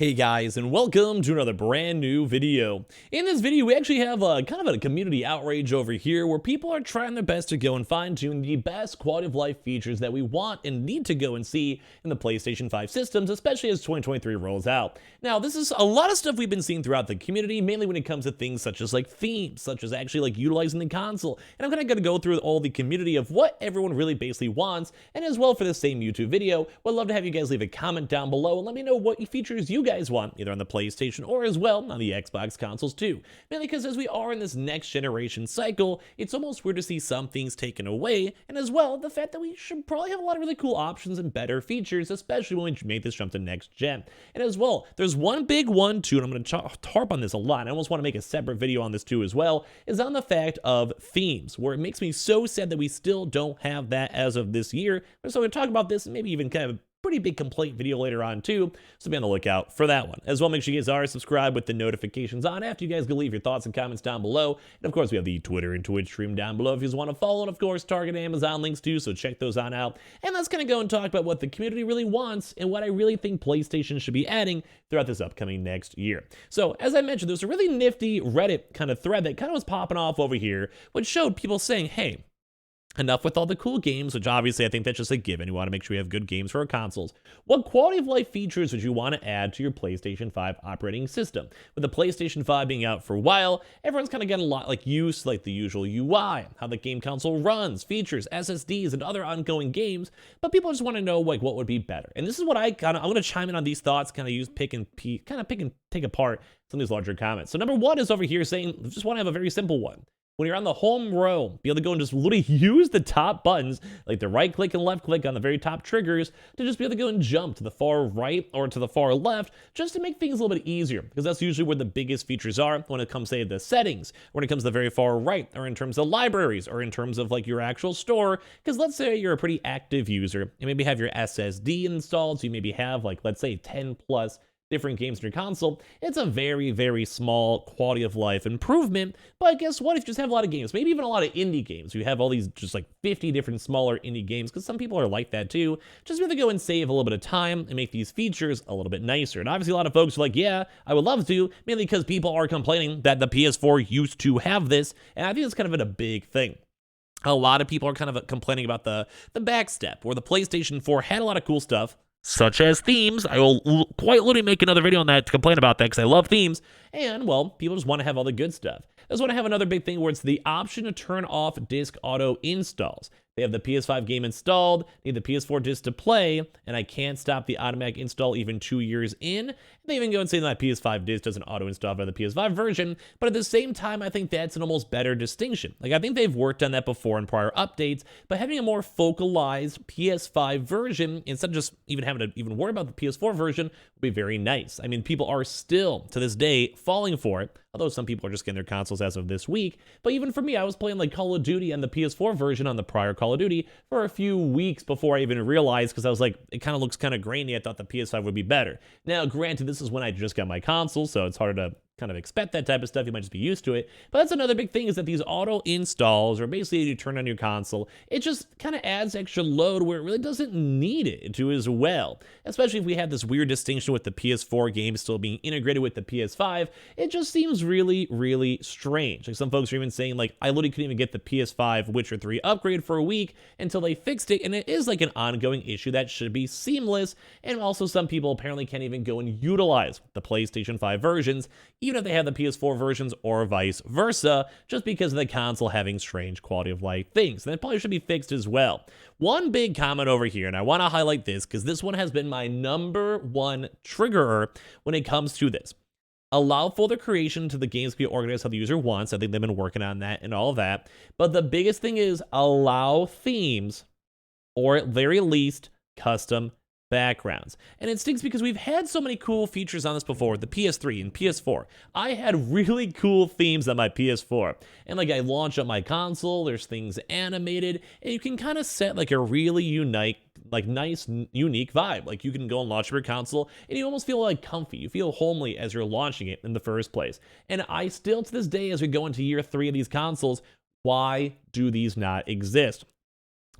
Hey guys, and welcome to another brand new video. In this video, we actually have a kind of a community outrage over here where people are trying their best to go and fine tune the best quality of life features that we want and need to go and see in the PlayStation 5 systems, especially as 2023 rolls out. Now, this is a lot of stuff we've been seeing throughout the community, mainly when it comes to things such as like themes, such as actually like utilizing the console. And I'm kind of going to go through all the community of what everyone really basically wants, and as well for the same YouTube video, would love to have you guys leave a comment down below and let me know what features you guys want, either on the PlayStation or as well on the Xbox consoles too. Mainly because as we are in this next generation cycle, it's almost weird to see some things taken away, and as well the fact that we should probably have a lot of really cool options and better features, especially when we make this jump to next gen. And as well, there's one big one too, and I'm going to harp on this a lot, I almost want to make a separate video on this too as well, is on the fact of themes, where it makes me so sad that we still don't have that as of this year. So we're going to talk about this and maybe even kind of pretty big complaint video later on too, so be on the lookout for that one. As well, make sure you guys are subscribed with the notifications on. After you guys can leave your thoughts and comments down below. And of course, we have the Twitter and Twitch stream down below if you just want to follow, and of course, Target and Amazon links too, so check those on out. And let's kind of go and talk about what the community really wants and what I really think PlayStation should be adding throughout this upcoming next year. So, as I mentioned, there's a really nifty Reddit kind of thread that kind of was popping off over here, which showed people saying, hey, enough with all the cool games, which obviously I think that's just a given. You want to make sure we have good games for our consoles. What quality of life features would you want to add to your PlayStation 5 operating system? With the PlayStation 5 being out for a while, everyone's kind of getting a lot like used to like the usual UI, how the game console runs, features, SSDs, and other ongoing games, but people just want to know like what would be better. And this is what I'm going to chime in on these thoughts, kind of pick and take apart some of these larger comments. So number one is over here saying, just want to have a very simple one. When you're on the home row, be able to go and just literally use the top buttons, like the right click and left click on the very top triggers, to just be able to go and jump to the far right or to the far left, just to make things a little bit easier, because that's usually where the biggest features are when it comes, say, to the settings, when it comes to the very far right, or in terms of libraries, or in terms of like your actual store, because let's say you're a pretty active user, and maybe have your SSD installed, so you maybe have like, let's say 10 plus different games on your console. It's a very, very small quality of life improvement, but guess what? If you just have a lot of games, maybe even a lot of indie games, you have all these just like 50 different smaller indie games, because some people are like that too, just really go and save a little bit of time and make these features a little bit nicer. And obviously a lot of folks are like, yeah, I would love to, mainly because people are complaining that the PS4 used to have this, and I think it's kind of a big thing. A lot of people are kind of complaining about the back step, where the PlayStation 4 had a lot of cool stuff, such as themes. I will quite literally make another video on that to complain about that, because I love themes. And, well, people just want to have all the good stuff. I just want to have another big thing where it's the option to turn off disk auto installs. They have the PS5 game installed, need the PS4 disc to play, and I can't stop the automatic install even 2 years in. They even go and say that PS5 disc doesn't auto-install by the PS5 version, but at the same time, I think that's an almost better distinction. Like, I think they've worked on that before in prior updates, but having a more focalized PS5 version, instead of just even having to even worry about the PS4 version, would be very nice. I mean, people are still, to this day, falling for it, although some people are just getting their consoles as of this week. But even for me, I was playing like Call of Duty on the PS4 version on the prior Call of Duty for a few weeks before I even realized, because I was like, it kind of looks kind of grainy. I thought the PS5 would be better. Now, granted, this is when I just got my console, so it's harder to kind of expect that type of stuff. You might just be used to it. But that's another big thing, is that these auto installs, or basically you turn on your console, it just kind of adds extra load where it really doesn't need it to as well. Especially if we have this weird distinction with the PS4 games still being integrated with the PS5, it just seems really, really strange. Like, some folks are even saying, like, I literally couldn't even get the PS5 Witcher 3 upgrade for a week until they fixed it, and it is like an ongoing issue that should be seamless. And also, some people apparently can't even go and utilize the PlayStation 5 versions, even if they have the PS4 versions, or vice versa, just because of the console having strange quality of life things. And that probably should be fixed as well. One big comment over here, and I want to highlight this because this one has been my number one triggerer when it comes to this. Allow folder creation to the games to be organized how the user wants. I think they've been working on that and all of that. But the biggest thing is allow themes, or at very least custom backgrounds. And it stinks because we've had so many cool features on this before, the PS3 and PS4. I had really cool themes on my PS4. And like, I launch up my console, there's things animated, and you can kind of set like a really unique, like nice, unique vibe. Like, you can go and launch your console and you almost feel like comfy. You feel homely as you're launching it in the first place. And I still, to this day, as we go into year 3 of these consoles, why do these not exist?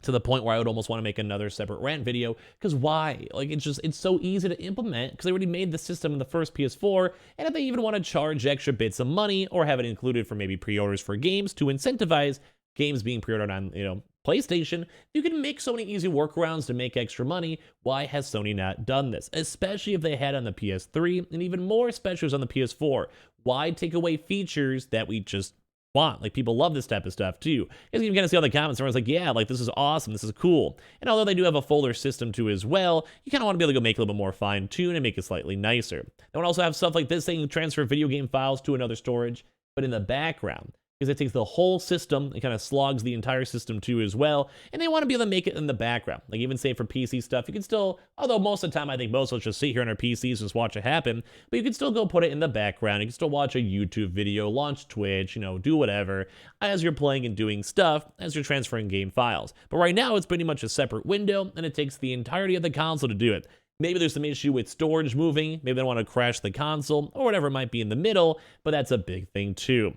to the point where I would almost want to make another separate rant video, because why? Like, it's so easy to implement, because they already made the system in the first PS4, and if they even want to charge extra bits of money or have it included for maybe pre-orders for games to incentivize games being pre-ordered on, PlayStation, you can make so many easy workarounds to make extra money. Why has Sony not done this? Especially if they had on the PS3, and even more especially on the PS4. Why take away features that we just want? Like, people love this type of stuff too. Because you can kind of see all the comments, everyone's like, yeah, like, this is awesome, this is cool. And although they do have a folder system too as well, you kind of want to be able to go make it a little bit more fine-tuned and make it slightly nicer. They want to also have stuff like this saying transfer video game files to another storage, but in the background, because it takes the whole system and kind of slogs the entire system too as well, and they want to be able to make it in the background. Like, even say for PC stuff, you can still, although most of the time I think most of us just sit here on our PCs and just watch it happen, but you can still go put it in the background. You can still watch a YouTube video, launch Twitch, do whatever as you're playing and doing stuff, as you're transferring game files. But right now it's pretty much a separate window, and it takes the entirety of the console to do it. Maybe there's some issue with storage moving, maybe they don't want to crash the console, or whatever it might be in the middle, but that's a big thing too.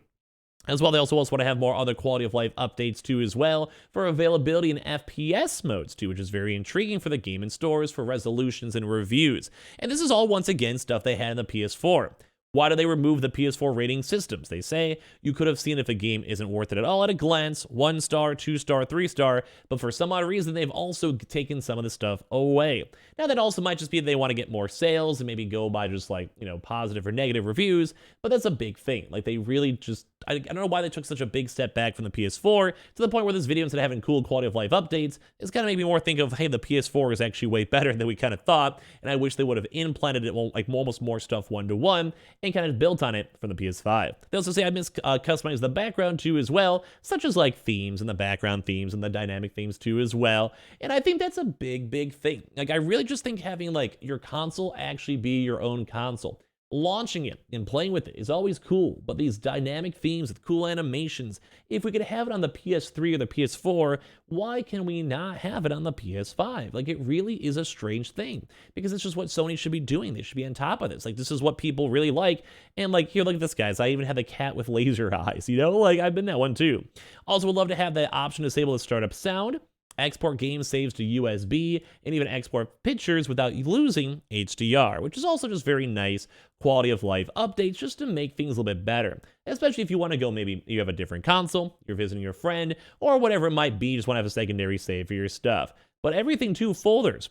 As well, they also want to have more other quality of life updates too as well, for availability in FPS modes too, which is very intriguing for the game in stores, for resolutions and reviews. And this is all, once again, stuff they had in the PS4. Why do they remove the PS4 rating systems? They say you could have seen if a game isn't worth it at all at a glance, 1 star, 2 star, 3 star, but for some odd reason, they've also taken some of the stuff away. Now, that also might just be they want to get more sales and maybe go by just like, positive or negative reviews, but that's a big thing. Like, they really just, I don't know why they took such a big step back from the PS4 to the point where this video, instead of having cool quality of life updates, is kind of making me more think of, hey, the PS4 is actually way better than we kind of thought, and I wish they would have implanted it, like, almost more stuff one-to-one, and kind of built on it from the PS5. They also say I customize the background too as well, such as like themes and the background themes and the dynamic themes too as well. And I think that's a big thing. Like, I really just think having like your console actually be your own console, launching it and playing with it is always cool, but these dynamic themes with cool animations, if we could have it on the PS3 or the PS4, why can we not have it on the PS5? Like, it really is a strange thing, because it's just what Sony should be doing. They should be on top of this. Like, this is what people really like. And like, here, look at this, guys. I even have the cat with laser eyes, like, I've been that one too. Also, would love to have the option to disable the startup sound, export game saves to USB, and even export pictures without losing HDR, which is also just very nice quality of life updates just to make things a little bit better. Especially if you want to go, maybe you have a different console, you're visiting your friend, or whatever it might be, you just want to have a secondary save for your stuff. But everything to folders.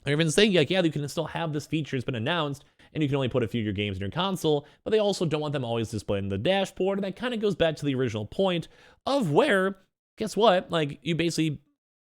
They're even saying, like, yeah, you can still have this feature, it's been announced, and you can only put a few of your games in your console, but they also don't want them always displayed in the dashboard, and that kind of goes back to the original point of where, guess what, like, you basically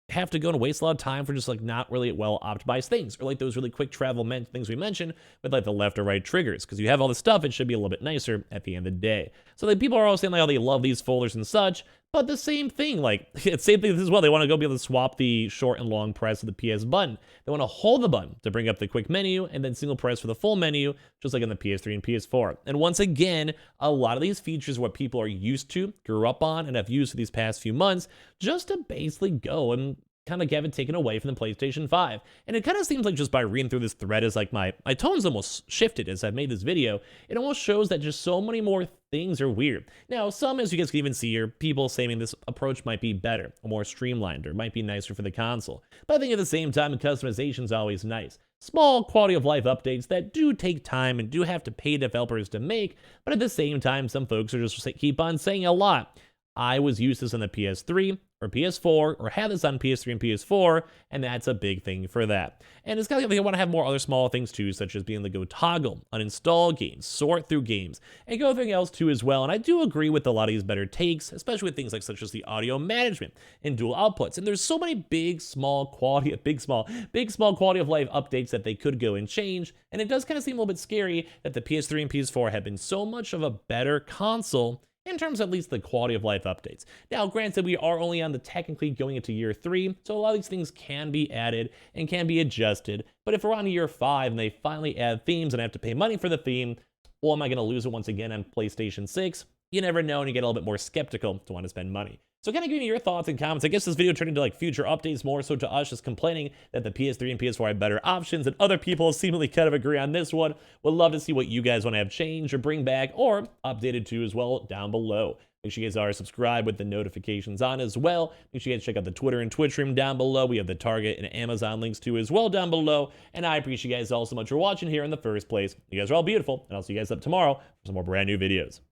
have to go and waste a lot of time for just like not really well optimized things, or like those really quick travel things we mentioned with like the left or right triggers, because you have all this stuff, it should be a little bit nicer at the end of the day. So like, people are all saying like, oh, they love these folders and such, but the same thing, like, it's same thing as well. They want to go be able to swap the short and long press of the PS button. They want to hold the button to bring up the quick menu, and then single press for the full menu, just like in the PS3 and PS4. And once again, a lot of these features are what people are used to, grew up on, and have used for these past few months, just to basically go and kind of have it taken away from the PlayStation 5. And it kind of seems like, just by reading through this thread, as like my tone's almost shifted as I've made this video, it almost shows that just so many more things are weird. Now, some, as you guys can even see here, people saying this approach might be better, or more streamlined, or might be nicer for the console. But I think at the same time, customization is always nice. Small quality of life updates that do take time and do have to pay developers to make, but at the same time, some folks are just keep on saying a lot. I was used to this on the PS3 or PS4, or had this on PS3 and PS4, and that's a big thing for that. And it's kind of like they want to have more other small things too, such as being able to go toggle, uninstall games, sort through games, and go everything else too as well. And I do agree with a lot of these better takes, especially with things like such as the audio management and dual outputs. And there's so many big small quality of life updates that they could go and change. And it does kind of seem a little bit scary that the PS3 and PS4 have been so much of a better console in terms of at least the quality of life updates. Now, granted, we are only on the technically going into year 3, so a lot of these things can be added and can be adjusted. But if we're on year 5 and they finally add themes and I have to pay money for the theme, well, am I going to lose it once again on PlayStation 6? You never know, and you get a little bit more skeptical to want to spend money. So kind of give me your thoughts and comments. I guess this video turned into like future updates more so to us just complaining that the PS3 and PS4 have better options, and other people seemingly kind of agree on this one. Would love to see what you guys want to have changed or bring back or updated to as well down below. Make sure you guys are subscribed with the notifications on as well. Make sure you guys check out the Twitter and Twitch stream down below. We have the Target and Amazon links too as well down below. And I appreciate you guys all so much for watching here in the first place. You guys are all beautiful, and I'll see you guys up tomorrow for some more brand new videos.